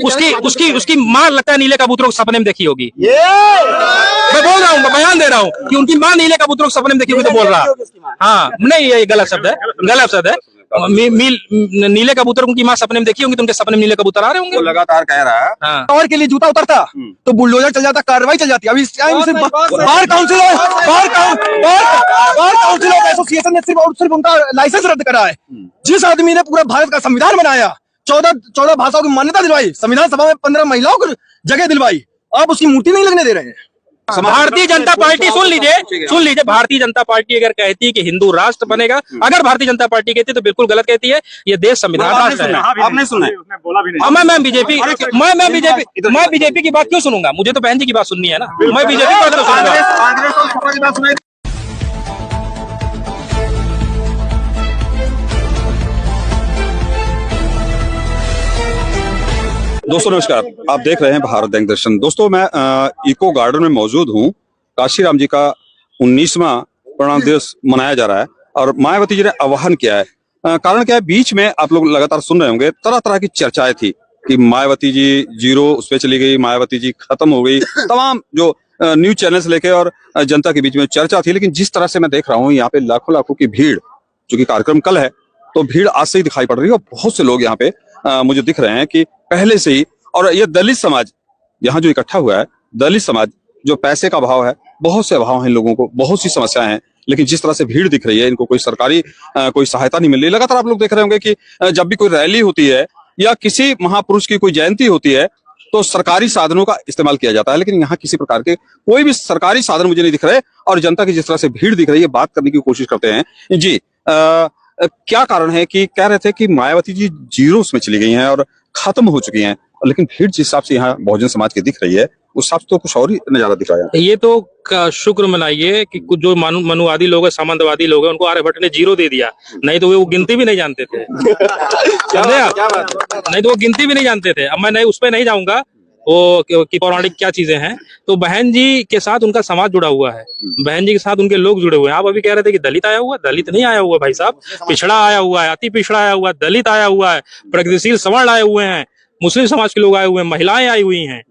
उसकी उसकी उसकी माँ लगता है नीले कबूतरों को सपने में देखी होगी। मैं बोल रहा हूँ, मैं बयान दे रहा हूँ कि उनकी माँ नीले कबूतरों को सपने में देखी होगी, तो बोल रहा। हाँ नहीं, ये गलत शब्द है, गलत शब्द है। नीले कबूतर उनकी माँ सपने में देखी होंगी, तो उनके सपने में नीले कबूतर आ रहे होंगे। वो लगातार कह रहा है। हाँ। और के लिए जूता उतरता तो बुलडोजर चल जाता, कार्रवाई चल जाती। अभी इस टाइम सिर्फ बार काउंसिल एसोसिएशन ने सिर्फ उनका लाइसेंस रद्द करा है। जिस आदमी ने पूरा भारत का संविधान बनाया, 14 भाषाओं की मान्यता दिलवाई, संविधान सभा में 15 महिलाओं को जगह दिलवाई, अब उसकी मूर्ति नहीं लगने दे रहे हैं। भारतीय जनता पार्टी, सुन लीजिए, भारतीय जनता पार्टी अगर कहती है कि हिंदू राष्ट्र बनेगा, अगर भारतीय जनता पार्टी कहती है तो बिल्कुल गलत कहती है। ये देश संविधान राष्ट्र है। आपने सुना है? मैं बीजेपी की बात क्यों सुनूंगा? मुझे तो बहन जी की बात सुननी है ना, मैं बीजेपी की बात क्यों सुनूंगा? दोस्तों नमस्कार, आप देख रहे हैं भारत बैंक दर्शन। दोस्तों मैं इको गार्डन में मौजूद हूं। काशीराम जी का 19वां प्रणाम दिवस मनाया जा रहा है और मायावती जी ने आह्वान किया है। कारण क्या है, बीच में आप लोग लगातार सुन रहे होंगे, तरह तरह की चर्चाएं थी कि मायावती जी जीरो उस पर चली गई, मायावती जी खत्म हो गई, तमाम जो न्यूज चैनल से लेके और जनता के बीच में चर्चा थी। लेकिन जिस तरह से मैं देख रहा हूँ यहाँ पे लाखों लाखों की भीड़, जो कि कार्यक्रम कल है तो भीड़ आज से ही दिखाई पड़ रही है और बहुत से लोग यहाँ पे मुझे दिख रहे हैं कि पहले से ही। और ये दलित समाज यहाँ जो इकट्ठा हुआ है, दलित समाज, जो पैसे का अभाव है, बहुत से अभाव हैं लोगों को, बहुत सी समस्याएं हैं, लेकिन जिस तरह से भीड़ दिख रही है, इनको कोई सरकारी कोई सहायता नहीं मिल रही। लगातार आप लोग देख रहे होंगे कि जब भी कोई रैली होती है या किसी महापुरुष की कोई जयंती होती है तो सरकारी साधनों का इस्तेमाल किया जाता है, लेकिन यहाँ किसी प्रकार के कोई भी सरकारी साधन मुझे नहीं दिख रहे। और जनता की जिस तरह से भीड़ दिख रही है, बात करने की कोशिश करते हैं जी। क्या कारण है कि कह रहे थे कि मायावती जी जीरो में चली गई हैं और खत्म हो चुकी हैं, लेकिन भीड़ जिस हिसाब से यहाँ बहुजन समाज की दिख रही है उस हिसाब से तो कुछ और ही नजारा दिख रहा है। ये तो शुक्र मनाइए कि कुछ जो मनुवादी लोग हैं, सामंतवादी लोग हैं, उनको आर्यभट्ट ने जीरो दे दिया, नहीं तो वो गिनती भी नहीं जानते थे। समझे आप? नहीं तो वो गिनती भी नहीं जानते थे। अब मैं नहीं उस पर नहीं जाऊंगा वो कि पौराणिक क्या चीजें हैं। तो बहन जी के साथ उनका समाज जुड़ा हुआ है, बहन जी के साथ उनके लोग जुड़े हुए हैं। आप अभी कह रहे थे कि दलित आया हुआ, दलित नहीं आया हुआ भाई साहब, पिछड़ा आया हुआ है, अति पिछड़ा आया हुआ है, दलित आया हुआ है, प्रगतिशील सवर्ण आए हुए हैं, मुस्लिम समाज के लोग आए हुए हैं, महिलाएं आई हुई हैं,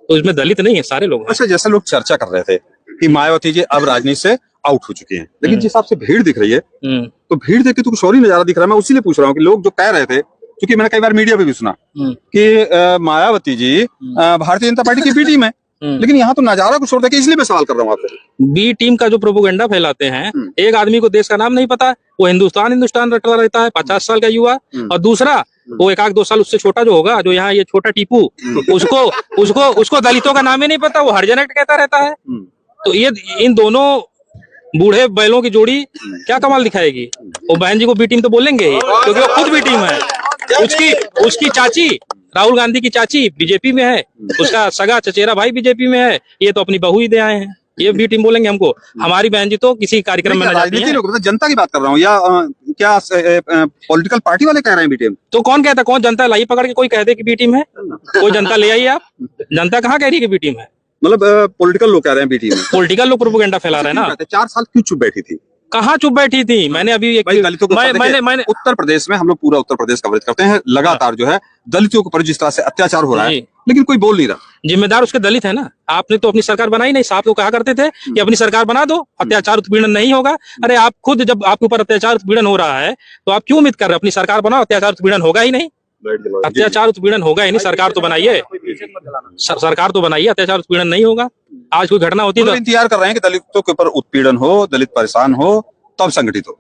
तो इसमें दलित नहीं है, सारे लोग। अच्छा, जैसे लोग चर्चा कर रहे थे कि मायावती जी अब राजनीति से आउट हो चुकी हैं, लेकिन जिस हिसाब से भीड़ दिख रही है तो भीड़ देख के तो कुछ और ही नजारा दिख रहा है। मैं उसी लिए पूछ रहा हूँ कि लोग जो कह रहे थे, क्योंकि मैंने कई बार मीडिया पे भी सुना कि मायावती जी भारतीय जनता पार्टी की बी टीम है, लेकिन यहाँ तो नजारा कुछ और था, इसलिए मैं सवाल कर रहा हूँ आपसे। बी टीम का जो प्रोपोगंडा फैलाते हैं, एक आदमी को देश का नाम नहीं पता, वो हिंदुस्तान रटता रहता है, 50 साल का युवा, और दूसरा वो 1-2 साल उससे छोटा जो होगा, जो यहाँ ये छोटा टीपू, उसको दलितों का नाम ही नहीं पता, वो हरजनट कहता रहता है। तो ये इन दोनों बूढ़े बैलों की जोड़ी क्या कमाल दिखाएगी? वो बहन जी को बी टीम तो बोलेंगे ही, क्योंकि वो खुद बी टीम है। उसकी चाची, राहुल गांधी की चाची बीजेपी में है, उसका सगा चचेरा भाई बीजेपी में है, ये तो अपनी बहू ही दे आए हैं, ये बी टीम बोलेंगे हमको। हमारी बहन जी तो किसी कार्यक्रम में जनता की बात कर रहा हूँ या क्या पॉलिटिकल पार्टी वाले कह रहे हैं बी टीम? तो कौन कहता, कौन जनता लाई पकड़ के कोई कह दे कि बी टीम है? कोई जनता ले आइए आप, जनता कहाँ कह रही है कि बी टीम है? मतलब पॉलिटिकल लोग कह रहे हैं बी टीम है। पॉलिटिकल लोग प्रोपेगेंडा फैला रहे हैं ना। 4 साल क्यों चुप बैठी थी? कहाँ चुप बैठी थी? मैंने अभी मैंने उत्तर प्रदेश में, हम लोग पूरा उत्तर प्रदेश कवरेज करते हैं, लगातार जो है दलितों के ऊपर जिस तरह से अत्याचार हो रहा है, लेकिन कोई बोल नहीं रहा। जिम्मेदार उसके दलित है ना। आपने तो अपनी सरकार बनाई नहीं, साहब को कहा करते थे कि अपनी सरकार बना दो, अत्याचार उत्पीड़न नहीं होगा। अरे आप खुद जब आपके ऊपर अत्याचार उत्पीड़न हो रहा है तो आप क्यों उम्मीद कर रहे हैं अपनी सरकार बनाओ, अत्याचार उत्पीड़न होगा ही नहीं, अत्याचार उत्पीड़न होगा ही नहीं। सरकार तो बनाइए, सरकार तो बनाइए, अत्याचार उत्पीड़न नहीं होगा। आज कोई घटना होती है तो इंतजार कर रहे हैं कि दलितों के ऊपर उत्पीड़न हो, दलित परेशान हो, तब संगठित हो,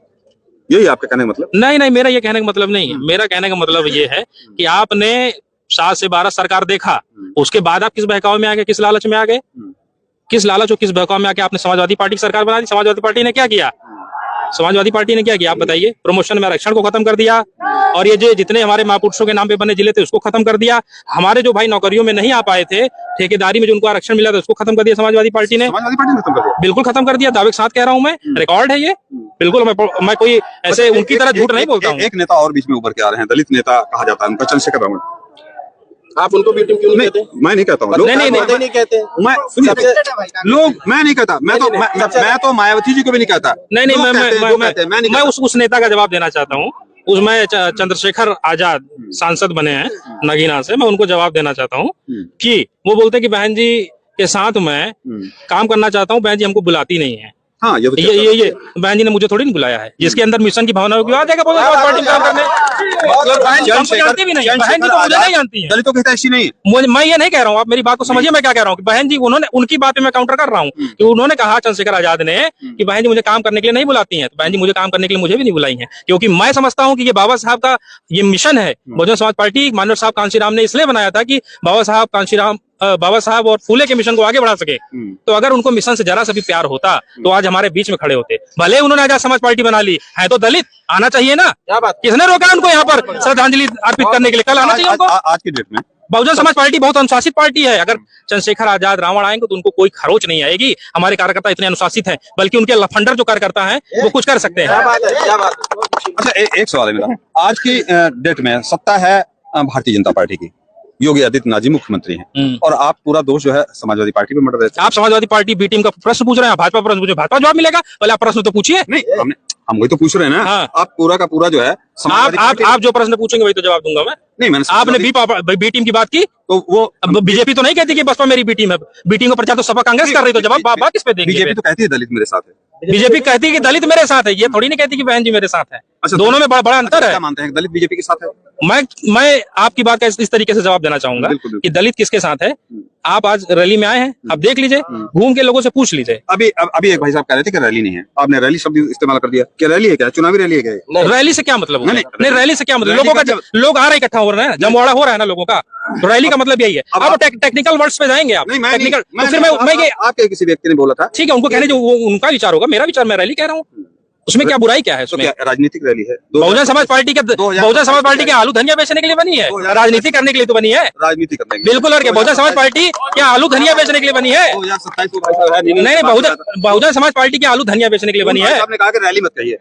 यही आपके कहने का मतलब? नहीं, मेरा ये कहने का मतलब नहीं है। मेरा कहने का मतलब ये है कि आपने 7 से 12 सरकार देखा, उसके बाद आप किस बहकावे में आ गए, किस लालच में आ गए, किस लालच और किस बहकावे में आके आपने समाजवादी पार्टी की सरकार बना दी। समाजवादी पार्टी ने क्या किया? समाजवादी पार्टी ने क्या किया आप बताइए? प्रमोशन में आरक्षण को खत्म कर दिया, और ये जो जितने हमारे महापुरुषों के नाम पे बने जिले थे उसको खत्म कर दिया। हमारे जो भाई नौकरियों में नहीं आ पाए थे, ठेकेदारी में जो उनको आरक्षण मिला था उसको खत्म कर दिया समाजवादी पार्टी ने। बिल्कुल खत्म कर दिया, दावे के साथ कह रहा हूँ मैं, रिकॉर्ड है ये बिल्कुल। मैं कोई ऐसे उनकी तरह झूठ नहीं बोलता हूँ। एक नेता और बीच में उभर के आ रहे हैं, दलित नेता कहा जाता है उनका, चंद्रशेखर रावण। आप उनको बी टीम क्यों नहीं कहते? मैं नहीं कहता हूँ, नहीं कहते। मैं लोग, मैं नहीं कहता, मैं तो मायावती जी को भी नहीं कहता। नहीं, मैं उस नेता का जवाब देना चाहता हूँ उसमें चंद्रशेखर आजाद सांसद बने हैं नगीना से, मैं उनको जवाब देना चाहता हूँ कि वो बोलते हैं कि बहन जी के साथ मैं काम करना चाहता हूँ, बहन जी हमको बुलाती नहीं है। हाँ, ये बहन जी ने मुझे थोड़ी नहीं बुलाया है। जिसके अंदर मिशन की भावना होगी आ जाएगा बहुजन समाज पार्टी में काम करने। बहन जी हमको जानती भी नहीं है, बहन जी तो मुझे नहीं जानती है। दलितों की हितैषी नहीं है। मैं ये नहीं कह रहा हूँ, आप मेरी बात को समझिए मैं क्या कह रहा हूँ। बहन जी उन्होंने, उनकी बात पे मैं काउंटर कर रहा हूँ कि उन्होंने कहा चंद्रशेखर आजाद ने कि बहन जी मुझे काम करने के लिए नहीं बुलाती हैं। तो बहन जी मुझे काम करने के लिए मुझे भी नहीं बुलाई है, क्योंकि मैं समझता हूँ कि ये बाबा साहब का ये मिशन है। बहुजन समाज पार्टी माननीय साहब कांशीराम ने इसलिए बनाया था कि बाबा साहब और फूले के मिशन को आगे बढ़ा सके। तो अगर उनको मिशन से जरा सा भी प्यार होता तो आज हमारे बीच में खड़े होते। भले उन्होंने आजाद समाज पार्टी बना ली है, तो दलित आना चाहिए ना। क्या बात, किसने रोका उनको यहाँ पर श्रद्धांजलि अर्पित करने के लिए? कल आना चाहिए उनको। आज की डेट में बहुजन समाज पार्टी बहुत अनुशासित पार्टी है। अगर चंद्रशेखर आजाद रावण आएंगे तो उनको कोई खरोच नहीं आएगी। हमारे कार्यकर्ता इतने अनुशासित हैं, बल्कि उनके लफंडर जो कार्यकर्ता हैं वो कुछ कर सकते हैं। अच्छा, एक सवाल है मेरा। आज की डेट में सत्ता है भारतीय जनता पार्टी की, योगी आदित्यनाथ जी मुख्यमंत्री हैं, और आप पूरा दोष जो है समाजवादी पार्टी पे मर रहे थे। आप समाजवादी पार्टी बी टीम का प्रश्न पूछ रहे हैं, भाजपा प्रश्न पूछे, भाजपा जवाब मिलेगा। पहले आप प्रश्न तो पूछिए। नहीं, हम वही तो पूछ रहे हैं ना। हाँ। आप पूरा का पूरा जो है आप जो प्रश्न पूछेंगे वही तो जवाब दूंगा मैं। नहीं, मैंने आपने बी टीम की बात की तो वो बीजेपी तो नहीं कहती कि बसपा मेरी बी टीम है। बी टीम का प्रचार तो सपा कांग्रेस कर रही, तो जवाब बात किस पे देंगे? बीजेपी तो कहती है दलित मेरे साथ है। बीजेपी कहती है कि दलित मेरे साथ है, ये थोड़ी नहीं कहती कि बहन जी मेरे साथ है। अच्छा, दोनों में बड़ा अंतर है। क्या मानते हैं दलित बीजेपी के साथ है? मैं आपकी बात का इस तरीके से जवाब देना चाहूंगा कि दलित किसके साथ है। आप आज रैली में आए हैं, आप देख लीजिए, घूम के लोगों से पूछ लीजिए। अभी एक भाई साहब कह रहे थे कि रैली नहीं है, आपने रैली शब्द इस्तेमाल कर दिया। क्या रैली है? क्या चुनावी रैली है? क्या रैली से क्या मतलब? नहीं, रैली से क्या मतलब? लोगों का लोग आ रहे इकट्ठा हो रहे हैं, जमवाड़ा हो रहा है ना लोगों का, तो रैली का मतलब यही है। अब टेक्निकल वर्ड्स पे जाएंगे आप। टेक्निकल तो फिर मैं ये आपके किसी व्यक्ति ने बोला था, ठीक है, उनको कहने जो उनका विचार होगा, मेरा विचार, मैं रैली कह रहा हूँ, उसमें क्या बुराई क्या है? उसमें राजनीतिक रैली है। बहुजन समाज पार्टी के आलू धनिया बेचने के लिए बनी है, राजनीति करने के लिए तो बनी है। राजनीति करने के लिए बिल्कुल। और क्या बहुजन समाज पार्टी क्या आलू धनिया बेचने के लिए बनी है? नहीं, बहुजन समाज पार्टी क्या आलू धनिया बेचने के लिए बनी है? आपने कहा कि रैली मत कहिए,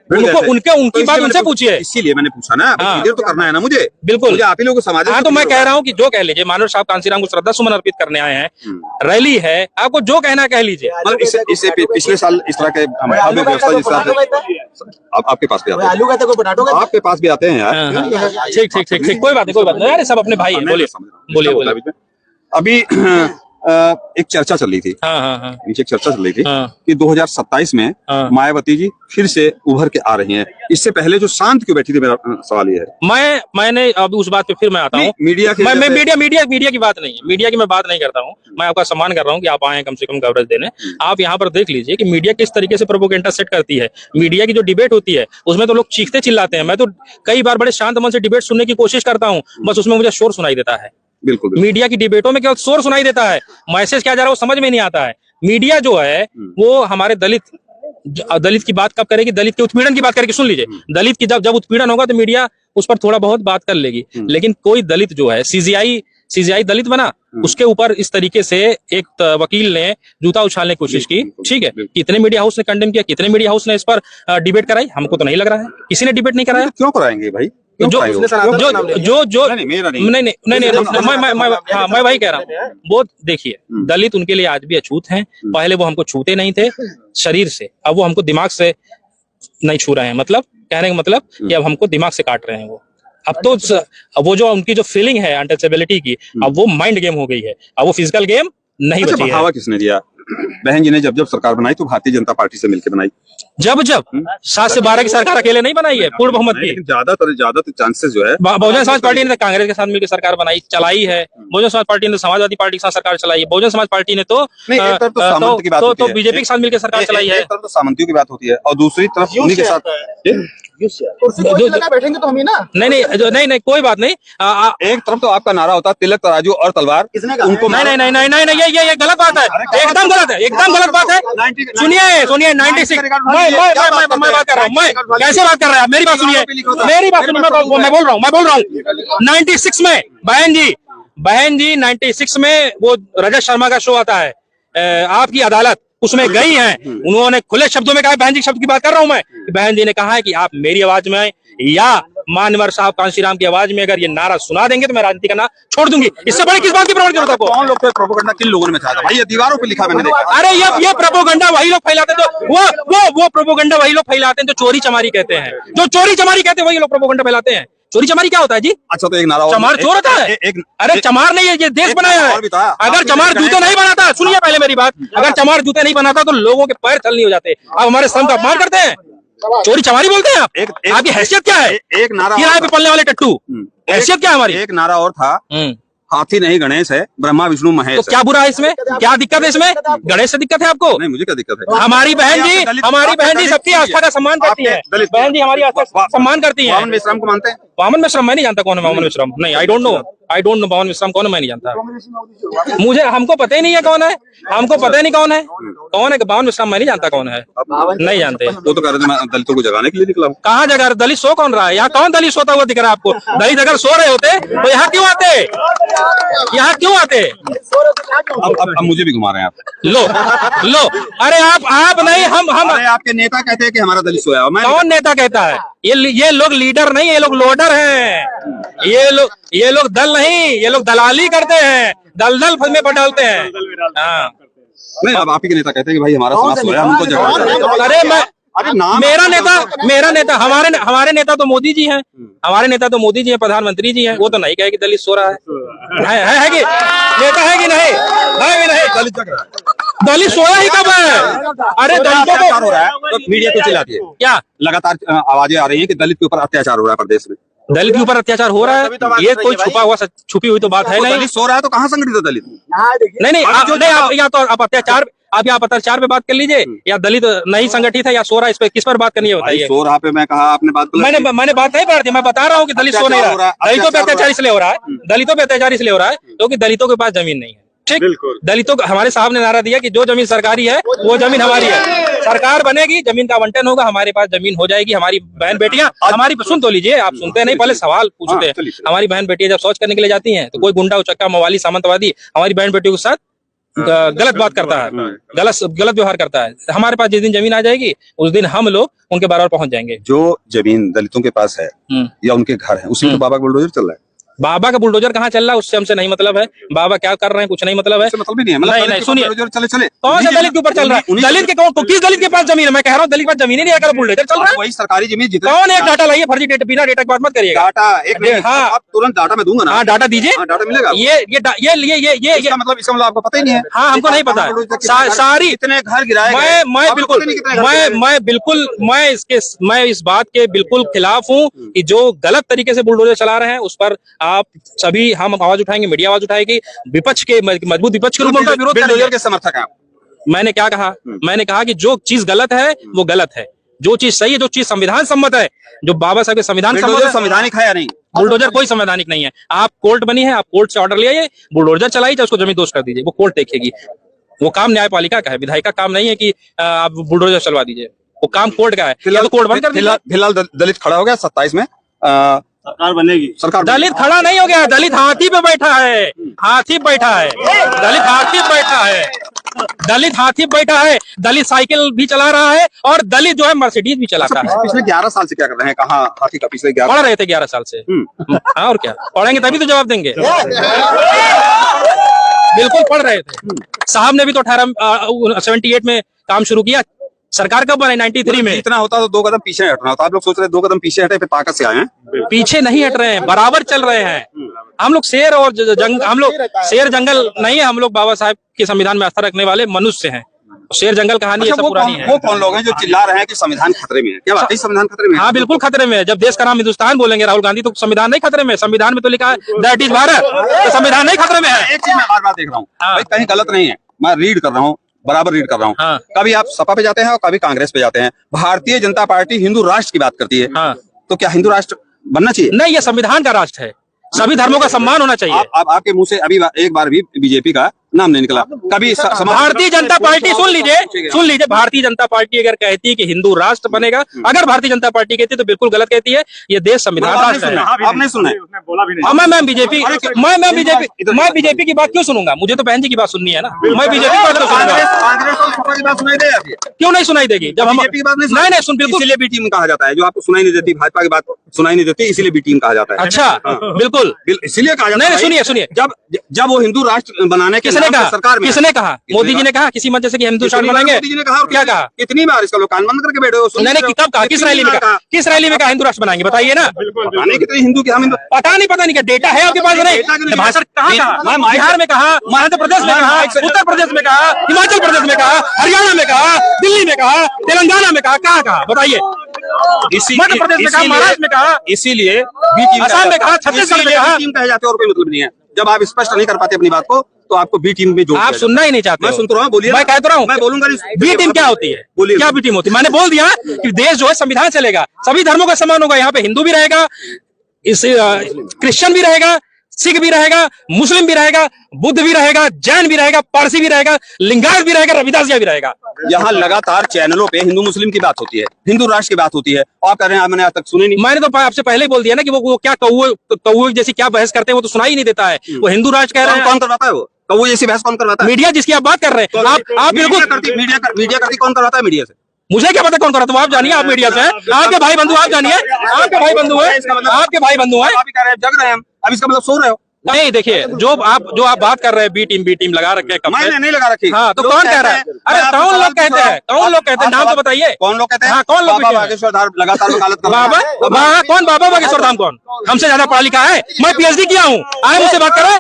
उनकी बात उनसे पूछिए। इसीलिए मैंने पूछा ना, तो करना है ना मुझे। बिल्कुल, आप ही लोगों को समाज। हाँ, तो मैं कह रहा हूँ कि जो कह लीजिए, मानव साहब कांशीराम को श्रद्धा सुमन अर्पित करने आए हैं, रैली है, आपको जो कहना कह लीजिए। इससे पिछले साल इस तरह के व्यवस्था जिस तरह आपके पास भी आते हैं, आपके पास भी आते हैं यार। ठीक, कोई बात नहीं यार, सब अपने भाई हैं। बोलिए। अभी एक चर्चा चल रही थी, नीचे एक चर्चा चल रही थी कि 2027 में मायावती जी फिर से उभर के आ रही हैं। इससे पहले जो शांत क्यों बैठी थी, मेरा सवाल ये है। मैंने अब उस बात पे फिर मैं आता हूँ। मीडिया की बात नहीं है, मीडिया की मैं बात नहीं करता हूँ। मैं आपका सम्मान कर रहा हूँ कि आप आए कम से कम कवरेज देने। आप यहाँ पर देख लीजिए कि मीडिया किस तरीके से प्रोपोगेंडा सेट करती है। मीडिया की जो डिबेट होती है उसमें तो लोग चीखते चिल्लाते हैं। मैं तो कई बार बड़े शांत मन से डिबेट सुनने की कोशिश करता हूँ, बस उसमें मुझे शोर सुनाई देता है। बिल्कुल। मीडिया की डिबेटों में क्या शोर सुनाई देता है, मैसेज क्या जा रहा है वो समझ में नहीं आता है। मीडिया जो है वो हमारे दलित की बात कब करेगी? दलित के उत्पीड़न की बात करेगी। सुन लीजिए, दलित की जब उत्पीड़न होगा तो मीडिया उस पर थोड़ा बहुत बात कर लेगी। लेकिन कोई दलित जो है सीजीआई दलित बना, उसके ऊपर इस तरीके से एक वकील ने जूता उछालने की कोशिश की। ठीक है, कितने मीडिया हाउस ने कंडेम किया, कितने मीडिया हाउस ने इस पर डिबेट कराई? हमको तो नहीं लग रहा है किसी ने डिबेट नहीं कराया। क्यों कराएंगे भाई? मैं वही कह रहा हूँ। वो देखिए, दलित उनके लिए आज भी अछूत हैं। पहले वो हमको छूते नहीं थे शरीर से, अब वो हमको दिमाग से नहीं छू रहे हैं। मतलब कहने का मतलब कि अब हमको दिमाग से काट रहे हैं। अब तो वो जो उनकी जो फीलिंग है अनटचेबिलिटी की, अब वो माइंड गेम हो गई है, अब वो फिजिकल गेम नहीं बची है। बढ़ावा किसने दिया? बहन जी ने जब सरकार बनाई तो भारतीय जनता पार्टी से मिलकर बनाई। जब 7 से 12 की सरकार अकेले नहीं बनाई है, पूर्ण बहुमत की। ज्यादातर चांसेस जो है बहुजन समाज पार्टी ने कांग्रेस के साथ मिलकर सरकार बनाई, चलाई है। बहुजन समाज पार्टी ने समाजवादी पार्टी के साथ सरकार चलाई है। बहुजन समाज पार्टी ने तो बीजेपी के साथ मिलकर सरकार चलाई है। एक तरफ तो सामंतियों की बात होती है और दूसरी तरफ उन्हीं के साथ बैठेंगे तो हम ही ना। नहीं, कोई बात नहीं। एक तरफ तो आपका नारा होता है तिलक तराजू और तलवार, उनको नहीं, ये गलत बात है, एकदम गलत है, एकदम गलत बात है। सुनिए 96 मैं बात कर रहा हूँ। मैं कैसे बात कर रहा है? मेरी बात सुनिए, मैं बोल रहा हूँ 96 में बहन जी 96 में वो रजत शर्मा का शो आता है, आपकी अदालत, उसमें गई हैं। उन्होंने खुले शब्दों में कहा, बहन जी शब्द की बात कर रहा हूं मैं, बहन जी ने कहा है कि आप मेरी आवाज में आए, या मानवर साहब कांशीराम की आवाज में अगर ये नारा सुना देंगे तो मैं राजनीति करना छोड़ दूंगी। इससे बड़ी किस बात की प्रमाण जरूरत है आपको? कौन लोग थे प्रोपेगेंडा, किन लोगों ने मचाया था भाई? ये दीवारों पे लिखा मैंने देखा। अरे ये प्रोपोगंडा वही लोग फैलाते हैं जो वो प्रोपोगंडा वही लोग फैलाते हैं जो चोरी चमारी कहते हैं, जो चोरी चमारी कहते हैं वही लोग प्रोपोगंडा फैलाते हैं। चोरी चमारी क्या होता है जी? अच्छा तो एक नारा और, चमार चोर होता है? अरे चमार नहीं, ये देश बनाया है। अगर चमार जूते नहीं बनाता, सुनिए पहले मेरी बात, अगर चमार जूते नहीं बनाता तो लोगों के पैर छल नहीं हो जाते। आप हमारे श्रम का अपमान करते हैं, चोरी चमारी बोलते हैं आप। आपकी हैसियत क्या है? एक नारा किराए पे पलने वाले टट्टू, हैसियत क्या है हमारी? एक नारा और था, हाथी नहीं गणेश है, ब्रह्मा विष्णु महेश। तो क्या बुरा है इसमें? क्या दिक्कत है इसमें? गणेश से दिक्कत है आपको? नहीं, मुझे क्या दिक्कत है? हमारी बहन जी सबकी आस्था का सम्मान करती है। बहन जी हमारी आस्था का सम्मान करती है। वामन मिश्रम को मानते हैं? वामन मिश्रम मैं नहीं जानता कौन है वामन मिश्रम। नहीं, आई डोंट नो वामन मिश्रम कौन है, मैं नहीं जानता। मुझे हमको पता ही नहीं है कौन है, हमको पता ही नहीं कौन है वामन मिश्रम, मैं नहीं जानता कौन है, नहीं जानते। वो तो कह रहे थे मैं दलितों को जगाने के लिए निकला हूँ। कहाँ जगह? दलित सो कौन रहा है यहाँ? कौन दलित सोता हुआ दिख रहा है आपको? दलित अगर सो रहे होते तो यहाँ क्यों आते? यहाँ क्यों आते? अब मुझे भी घुमा रहे हैं आप। लो अरे आप नहीं, हम अरे आपके नेता कहते हैं कि हमारा दलित सोया। मैं कौन नेता कहता है? ये लोग लीडर नहीं, ये लोग लोडर हैं। ये लोग दल नहीं, ये लोग दलाली करते हैं, दलदल में डालते हैं। हाँ नहीं, अब आप ही के नेता कहते हैं कि भाई हमारा समाज सोया, हमको जगाना। अरे मेरा नेता हमारे नेता तो मोदी जी हैं, हमारे नेता तो मोदी जी हैं, प्रधानमंत्री जी हैं। वो तो नहीं कहे कि दलित सो रहा है कि नेता है कि नहीं? है कि नहीं? दलित जग रहा है। दलित सोया ही कब है? अरे दलितों को हो रहा है तो मीडिया क्यों चिल्लाती है? क्या लगातार आवाजें आ रही है कि दलित के ऊपर अत्याचार हो रहा है प्रदेश में? दलित के ऊपर अत्याचार हो रहा है, ये कोई छुपी हुई तो बात है नहीं। दलित सो रहा है तो कहाँ संगठित है दलित? नहीं या तो आप अत्याचार, आप यहाँ अत्याचार पे बात कर लीजिए, या दलित नहीं संगठित है या सो रहा है, इस पे किस पर बात करनी है बताइए। सो रहा पे मैं कहा, आपने बात मैंने बात नहीं कर दी, मैं बता रहा हूँ कि दलित सो नहीं रहा। दलितों पे अत्याचार इसलिए हो रहा है, दलितों पे अत्याचार इसलिए हो रहा है क्योंकि दलितों के पास जमीन नहीं है। ठीक, दलितों को हमारे साहब ने नारा दिया कि जो जमीन सरकारी है वो जमीन हमारी है, सरकार बनेगी, जमीन का आवंटन होगा, हमारे पास जमीन हो जाएगी। हमारी बहन बेटियां, हमारी सुन तो लीजिए, आप सुनते नहीं, पहले सवाल पूछते हैं। हमारी बहन बेटियां जब शौच करने के लिए जाती हैं तो कोई गुंडा उचक्का मवाली सामंतवादी हमारी बहन बेटियों के साथ गलत बात करता है, गलत व्यवहार करता है। हमारे पास जिस दिन जमीन आ जाएगी उस दिन हम लोग उनके बराबर पहुंच जाएंगे। जो जमीन दलितों के पास है या उनके घर है, उसमें तो बाबा का बुलडोजर चल रहा है। बाबा का बुलडोजर कहाँ चल रहा है उससे हमसे नहीं मतलब है। बाबा क्या कर रहे हैं कुछ नहीं मतलब है, मतलब भी नहीं है। नहीं सुनिए, चले कौन सा दलित के ऊपर चल रहा है? दलित के कौन, किस दलित के पास जमीन है? मैं कह रहा हूँ दलित के पास जमीन ही नहीं है, बुलडोजर चल रहा है। वही सरकारी जमीन जितने कौन एक डाटा लाइए, फर्जी डेटा, बिना डेटा की बात मत करिएगा। डाटा एक मिनट, हाँ, आप तुरंत डाटा में दूंगा ना। हाँ डाटा दीजिए, डाटा मिलेगा। ये इसका मतलब आपको पता ही नहीं है। हाँ हमको नहीं पता है। सारी इतने घर गिराए मैं इस बात के बिल्कुल खिलाफ हूँ कि जो गलत तरीके से बुलडोजर चला रहे हैं उस पर आप सभी हम आवाज उठाएंगे, मीडिया आवाज उठाएगी, विपक्ष के मजबूत विपक्ष के रूप में उनका विरोध करेंगे। के समर्थक हैं। मैंने क्या कहा? मैंने कहा कि जो चीज गलत है वो गलत है, जो चीज सही है, जो चीज संविधान सम्मत है, जो बाबा साहब के संविधान सम्मत है। संवैधानिक है या नहीं? बुलडोजर कोई संवैधानिक नहीं है। आप कोर्ट बनी है, आप कोर्ट से ऑर्डर ले आइए, बुलडोजर चलाइए, उसको जमीन दोष कर दीजिए, वो कोर्ट देखेगी। वो काम न्यायपालिका का है, विधायिका का काम नहीं है कि आप बुलडोजर चलवा दीजिए, वो काम कोर्ट का है। तो कोर्ट बंद कर दीजिए। फिलहाल दलित खड़ा हो गया 27 में, सरकार बनेगी। सरकार दलित खड़ा नहीं हो गया, दलित हाथी पे बैठा है, हाथी बैठा है, दलित हाथी बैठा है, दलित हाथी बैठा है, दलित साइकिल भी चला रहा है और दलित जो है मर्सिडीज भी चलाता है। पिछले 11 साल से क्या कर रहे हैं? कहाँ हाथी का पिछले 11 पढ़ रहे थे 11 साल से। हाँ और क्या, पढ़ेंगे तभी तो जवाब देंगे। बिल्कुल पढ़ रहे थे। साहब ने भी तो 78 में काम शुरू किया। सरकार कब बने? 93 में। इतना होता तो 2 कदम पीछे हटना होता। आप लोग सोच रहे 2 कदम पीछे हटे, फिर ताकत से आए हैं। पीछे नहीं हट रहे हैं, बराबर चल रहे हैं। हम लोग शेर और हम लोग शेर जंगल नहीं है, हम लोग बाबा साहब के संविधान में आस्था रखने वाले मनुष्य हैं। शेर जंगल कहानी अच्छा, पुरानी है। वो कौन लोग हैं जो चिल्ला रहे हैं कि संविधान खतरे में है? क्या बात है, संविधान खतरे में है? हाँ बिल्कुल खतरे में है। जब देश का नाम हिंदुस्तान बोलेंगे राहुल गांधी तो संविधान नहीं खतरे में? संविधान में तो लिखा है दैट इज भारत, तो संविधान नहीं खतरे में है। एक चीज मैं बार-बार देख रहा हूँ, भाई कहीं गलत नहीं है, मैं रीड कर रहा हूँ, बराबर रीड कर रहा हूँ। हाँ। कभी आप सपा पे जाते हैं और कभी कांग्रेस पे जाते हैं। भारतीय जनता पार्टी हिंदू राष्ट्र की बात करती है। हाँ। तो क्या हिंदू राष्ट्र बनना चाहिए? नहीं, ये संविधान का राष्ट्र है, सभी धर्मों का सम्मान होना चाहिए। आपके मुंह से अभी एक बार भी बीजेपी का नाम नहीं निकला कभी। भारतीय जनता पार्टी सुन लीजिए, भारतीय जनता पार्टी अगर कहती है कि हिंदू राष्ट्र बनेगा, अगर भारतीय जनता पार्टी कहती है तो बिल्कुल गलत कहती है। ये देश संविधान राष्ट्र है। आपने सुना है? मैं बीजेपी की बात क्यों सुनूंगा? मुझे तो बहन जी की बात सुननी है ना, मैं बीजेपी की बात क्यों सुनूंगा? क्यों नहीं सुनाई देगी जब हम बीजेपी की बात नहीं सुन, बिल्कुल इसीलिए बी टीम कहा जाता है, जो आपको सुनाई नहीं देती, भाजपा की बात सुनाई नहीं देती, इसीलिए बी टीम कहा जाता है। अच्छा, बिल्कुल इसीलिए कहा जाता है। नहीं सुनिए, जब वो हिंदू राष्ट्र बनाने के किसने कहा? सरकार में किसने कहा? मोदी जी ने कहा किसी मंच से कि हिंदू राष्ट्र बनाएंगे? मोदी जी ने कहा, क्या कहा? कितनी बार इसका लोग कान बंद करके बैठे हो? नहीं, कब कहा? किस रैली में कहा? किस रैली में कहा हिंदू राष्ट्र बनाएंगे? बताइए ना। कितने हिंदू के हम पता नहीं क्या डेटा है आपके पास? नहीं, भाषण कहाँ कहा? बिहार में कहा, मध्य प्रदेश में कहा, उत्तर प्रदेश में कहा, हिमाचल प्रदेश में कहा, हरियाणा में कहा, दिल्ली में कहा, तेलंगाना में कहा, कहाँ कहा? बताइए। मध्य प्रदेश में कहा, महाराष्ट्र में कहा, इसीलिए असम में कहा, छत्तीसगढ़ में कहा। टीम कहे जाते और कोई मतलब नहीं है। जब आप स्पष्ट नहीं कर पाते अपनी बात को तो आपको बी टीम में जोड़ आप सुनना ही नहीं चाहते। मैं सुनता रहा हूँ, बोलिए। मैं कहता रहा हूँ, मैं बोलूंगा। बी टीम क्या होती है? बोलिए। क्या बी टीम होती है? मैंने बोल दिया कि देश जो है संविधान चलेगा, सभी धर्मों का सम्मान होगा। यहाँ पे हिंदू भी रहेगा, क्रिश्चियन भी रहेगा, सिख भी रहेगा, मुस्लिम भी रहेगा, बुद्ध भी रहेगा, जैन भी रहेगा, पारसी भी रहेगा, लिंगायत भी रहेगा, रविदासिया भी रहेगा। यहाँ लगातार चैनलों पे हिंदू मुस्लिम की बात होती है, हिंदू राष्ट्र की बात होती है, और आप कह रहे हैं मैंने आज तक सुनी नहीं। मैंने तो आपसे पहले ही बोल दिया ना कि वो क्या कौवे जैसी क्या बहस करते हैं, वो तो सुनाई नहीं देता है। वो हिंदू राष्ट्र कह रहे हैं। कौन करवाता है? वो कौवे जैसी बहस कौन करवाता है? मीडिया जिसकी आप बात कर रहे हैं। आप बिल्कुल मीडिया करती कौन करवाता है मीडिया से? मुझे क्या पता कौन कराता है? आप जानिए, आप मीडिया से हैं, आपके भाई बंधु, आप जानिए, आपके भाई बंधु है, आपके भाई बंधु है। जग रहे हैं हम, अब इसका मतलब सो रहे हो? नहीं, देखिए, जो आप बात कर रहे हैं, बी टीम लगा रखे हैं। मैंने नहीं लगा रखी। हाँ, तो कौन कह रहा है? अरे कौन लोग कहते हैं? कौन लोग कहते हैं? नाम तो बताइए। कौन लोग कहते हैं? हाँ, कौन लोग? बाबा बागेश्वर धाम लगातार वकालत कर रहा है। बाबा कौन? बाबा बागेश्वर धाम कौन? हमसे ज्यादा पढ़ा लिखा है? मैं पीएचडी किया हूँ। आए मुझसे बात करें?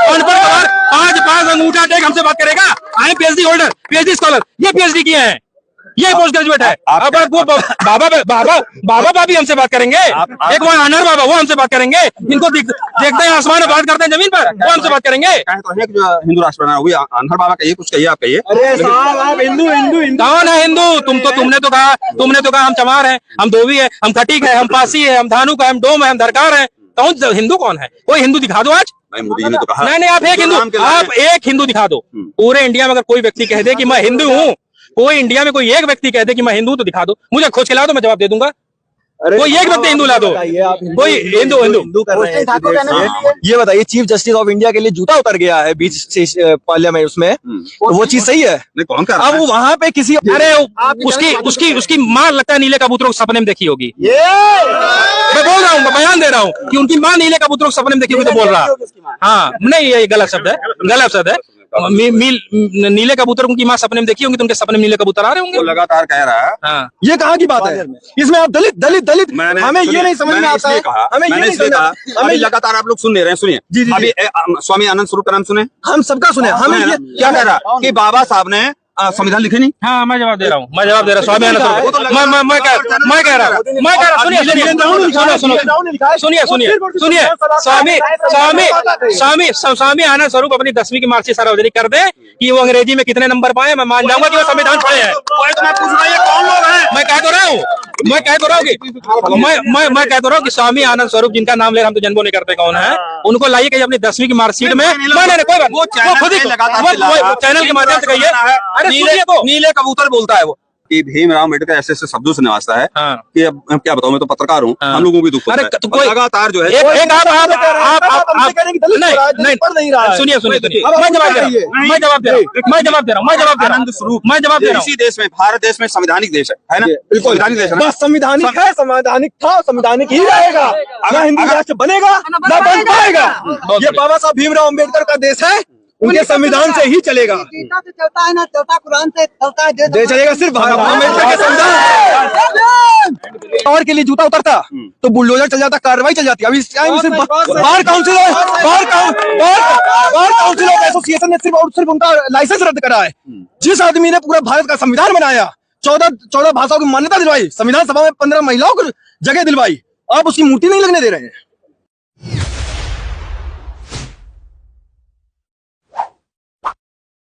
अनपढ़ गवार पांच अंगूठा टेक हमसे बात करेगा? I am PhD holder, PhD scholar, ये पीएचडी किए हैं, ये पोस्ट ग्रेजुएट है। अब वो बाबा भाभी हमसे बात करेंगे। एक वो अनहर बाबा, वो हमसे बात करेंगे। जिनको देखते हैं आसमान में, बात करते हैं जमीन पर, वो हमसे बात करेंगे। हिंदू राष्ट्र बना हुआ अनहर बाबा कहिए, कुछ कहिए, आप कहिए। अरे साहब, आप हिंदू कौन है हिंदू? तुमने तो कहा हम चमार हैं, हम धोबी है, हम खटीक है, हम पासी है, हम धानुक है, हम डोम है, हम दरकार है। कौन हिंदू कौन है? कोई हिंदू दिखा दो आज। मोदी जी ने तो कहा। नहीं, आप एक हिंदू दिखा दो। पूरे इंडिया में अगर कोई व्यक्ति कह दे कि मैं हिंदू हूँ, कोई इंडिया में कोई एक व्यक्ति कहते कि मैं हिंदू, तो दिखा दो मुझे, खोज के ला दो, मैं जवाब दे दूंगा। कोई एक व्यक्ति हिंदू ला दो, कोई हिंदू कर रहे हैं। ये बताइए, चीफ जस्टिस ऑफ इंडिया के लिए जूता उतर गया है बीच से पार्लियामेंट उसमें, तो वो चीज सही है? नहीं, कौन कर रहा अब है? वो वहां पे किसी, अरे उसकी माँ लगता है नीले कबूतरों के सपने में देखी होगी। मैं बोल रहा हूँ, मैं बयान दे रहा हूँ कि उनकी माँ नीले कबूतरों के सपने में देखी होगी, तो बोल रहा। हाँ, नहीं, ये गलत शब्द है, गलत शब्द है। नीले कबूतर उनकी माँ सपने में देखी होंगी, तो उनके सपने में नीले कबूतर आ रहे होंगे। वो लगातार कह रहा है। हाँ, ये कहाँ की बात है? इसमें आप दलित हमें ये नहीं समझ में आता है। हमें ये नहीं समझ, हमें लगातार आप लोग सुन ले रहे हैं। सुनिए जी। अभी स्वामी आनंद स्वरूप का नाम सुने? हम सबका सुने। हमें क्या कह रहा कि बाबा साहब ने संविधान लिखे नहीं? हाँ, मैं जवाब दे रहा हूँ, स्वामी आनंद स्वरूप। मैं कह रहा सुनिए, स्वामी आनंद स्वरूप अपनी 10वीं की मार्कशीट सार्वजनिक कर दे कि वो अंग्रेजी में कितने नंबर पाए, मैं मान जाऊंगा कि वो संविधान पढ़े हैं। कौन लोग हैं? मैं कह तो रहा हूँ कि स्वामी आनंद स्वरूप, जिनका नाम ले रहे हम तो जन्मों नहीं करते कौन है, उनको लाइए कहीं अपनी 10वीं की मार्कशीट में। नहीं, कोई बात, वो खुद ही चैनल के माध्यम से कहिए। नीले कबूतर बोलता है वो कि भीमराव अम्बेडकर ऐसे समझों से निवासता है कि अब क्या बताऊं, मैं तो पत्रकार हूँ, हम लोगों को भी दुख होता है। तो लगातार जो है सुनिए, मैं जवाब दे रहा हूँ। इसी देश में, भारत देश में संवैधानिक देश है ना? संवैधानिक देश है ना? संवैधानिक है, संवैधानिक था, संवैधानिक ही रहेगा। ना हिंदू राष्ट्र बनेगा, ना बन पाएगा। ये बाबा साहब भीमराव अम्बेडकर का देश है, उनके संविधान से ही चलेगा। गीता से चलता है ना, चलता कुरान से चलता है, देश चलेगा सिर्फ अम्बेडकर के संविधान। और के लिए जूता उतरता तो बुलडोजर चल जाता, कार्रवाई चल जाती। अभी इस टाइम सिर्फ बार काउंसिल एसोसिएशन ने सिर्फ उनका लाइसेंस रद्द करा है। जिस आदमी ने पूरा भारत का संविधान बनाया, 14 भाषाओं की मान्यता दिलवाई, संविधान सभा में 15 महिलाओं को जगह दिलवाई, आप उसकी मूर्ति नहीं लगने दे रहे हैं।